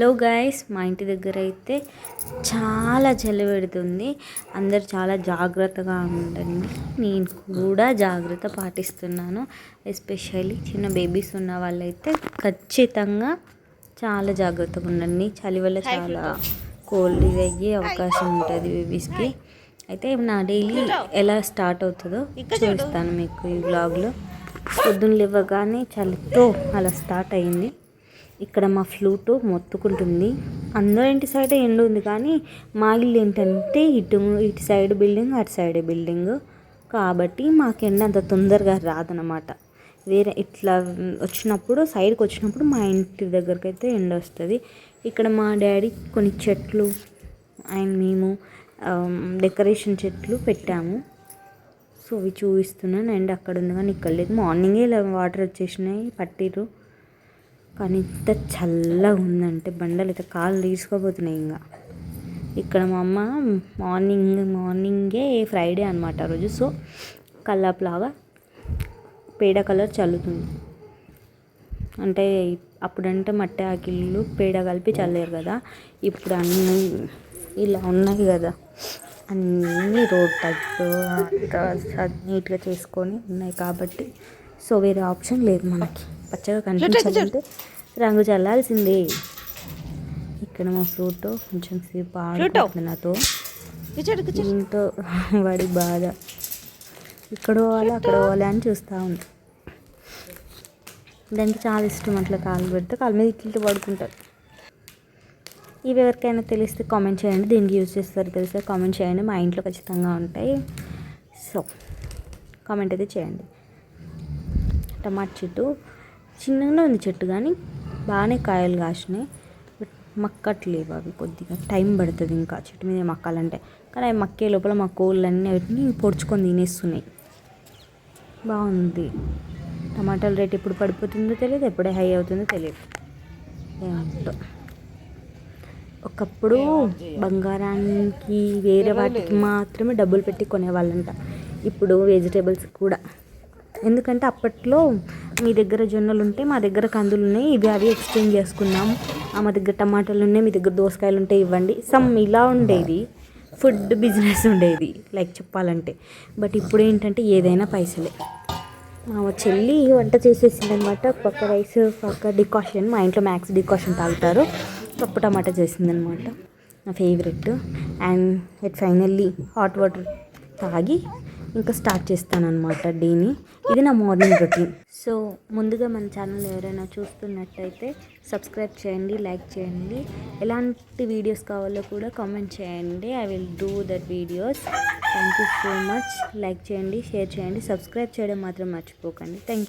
Hello guys, మా ఇంటి దగ్గర అయితే చాలా చలి పెడుతుంది. అందరు చాలా జాగ్రత్తగా ఉండండి. నేను కూడా జాగ్రత్త పాటిస్తున్నాను. ఎస్పెషల్లీ చిన్న బేబీస్ ఉన్న వాళ్ళైతే ఖచ్చితంగా చాలా జాగ్రత్తగా ఉండండి. చలి వల్ల చాలా కోల్డ్ అయ్యే అవకాశం ఉంటుంది బేబీస్కి. అయితే నా డైలీ ఎలా స్టార్ట్ అవుతుందో చూపిస్తాను మీకు ఈ వ్లాగ్లో. పొద్దున్న లేవగానే చలితో అలా స్టార్ట్ అయింది. ఇక్కడ మా ఫ్లూటు మొత్తుకుంటుంది. అందరూ ఇంటి సైడ్ ఎండ ఉంది, కానీ మా ఇల్లు ఏంటంటే ఇటు సైడ్ బిల్డింగ్, అటు సైడ్ బిల్డింగ్ కాబట్టి మాకు ఎండ అంత తొందరగా రాదనమాట. వేరే ఇట్లా వచ్చినప్పుడు, సైడ్కి వచ్చినప్పుడు మా ఇంటి దగ్గరికి అయితే ఎండ వస్తుంది. ఇక్కడ మా డాడీ కొన్ని చెట్లు అండ్ మేము డెకరేషన్ చెట్లు పెట్టాము. సో అవి చూపిస్తున్నాను. అండ్ అక్కడ ఉంది కానీ ఇక్కడ లేదు. మార్నింగే ఇలా వాటర్ వచ్చేసినాయి, పట్టిరు. కానీ ఇంత చల్లగా ఉందంటే బండలు అయితే కాళ్ళు తీసుకోబోతున్నాయి. ఇంకా ఇక్కడ మా అమ్మ మార్నింగే ఫ్రైడే అనమాట ఆ రోజు. సో కల్లాప్లాగా పేడ కలర్ చల్లుతుంది. అంటే అప్పుడంటే మట్టి ఆకిళ్ళు పేడ కలిపి చల్లేరు కదా. ఇప్పుడు అన్నీ ఇలా ఉన్నాయి కదా, అన్నీ రోడ్ టైప్ నీట్గా చేసుకొని ఉన్నాయి కాబట్టి సో వేరే ఆప్షన్ లేదు మనకి. పచ్చగా కనిపించాలంటే రంగు చల్లాల్సిందే. ఇక్కడ మా ఫ్రూట్ కొంచెం సేపు ఆడుతుంది నాతో. దీంతో వాడి బాధ. ఇక్కడ పోవాలి అక్కడ పోవాలి అని చూస్తూ ఉంది. దానికి చాలా ఇష్టం అట్లా కాలు పెడితే కాలు మీద ఇట్లా పడుకుంటారు. ఇవి ఎవరికైనా తెలిస్తే కామెంట్ చేయండి. దీనికి యూజ్ చేస్తారో తెలిస్తే కామెంట్ చేయండి. మా ఇంట్లో ఖచ్చితంగా ఉంటాయి. సో కామెంట్ అయితే చేయండి. టమాటా చెట్టు చిన్నగా ఉంది చెట్టు, కానీ బాగానే కాయలు కాసినాయి. బట్ మక్కట్లేవు అవి, కొద్దిగా టైం పడుతుంది ఇంకా చెట్టు మీద మక్కాలంటే. కానీ అవి మక్కే లోపల మా కోళ్ళన్నీ వాటిని పొడుచుకొని తినేస్తున్నాయి. బాగుంది. టమాటాల రేట్ ఎప్పుడు పడిపోతుందో తెలియదు, ఎప్పుడే హై అవుతుందో తెలియదు. ఏమంటో ఒకప్పుడు బంగారానికి వేరే వాటికి మాత్రమే డబ్బులు పెట్టి కొనేవాళ్ళంట. ఇప్పుడు వెజిటేబుల్స్ కూడా. ఎందుకంటే అప్పట్లో మీ దగ్గర జొన్నలు ఉంటే మా దగ్గర కందులు ఉన్నాయి, ఇవి అవి ఎక్స్చేంజ్ చేసుకున్నాం. మా దగ్గర టమాటాలు ఉన్నాయి, మీ దగ్గర దోసకాయలు ఉంటే ఇవ్వండి. ఇలా ఉండేది. ఫుడ్ బిజినెస్ ఉండేది లైక్ చెప్పాలంటే. బట్ ఇప్పుడు ఏంటంటే ఏదైనా పైసలే. మా చెల్లి వంట చేసేసింది అనమాట. పక్క రైస్, పక్క డికాషన్. మా ఇంట్లో మ్యాక్స్ డికాషన్ తాగుతారు. పప్పు టమాటా చేసిందనమాట, నా favourite. And it finally hot water తాగి ఇంకా స్టార్ట్ చేస్తానన్నమాట డేని. ఇది నా మార్నింగ్ రొటీన్. సో ముందుగా మన ఛానల్ ఎవరైనా చూస్తున్నట్టయితే సబ్స్క్రైబ్ చేయండి, లైక్ చేయండి. ఎలాంటి వీడియోస్ కావాలో కూడా కామెంట్ చేయండి. I will do that videos. Thank you so much. Like చేయండి, షేర్ చేయండి, సబ్స్క్రైబ్ చేయడం మాత్రం మర్చిపోకండి. Thank you.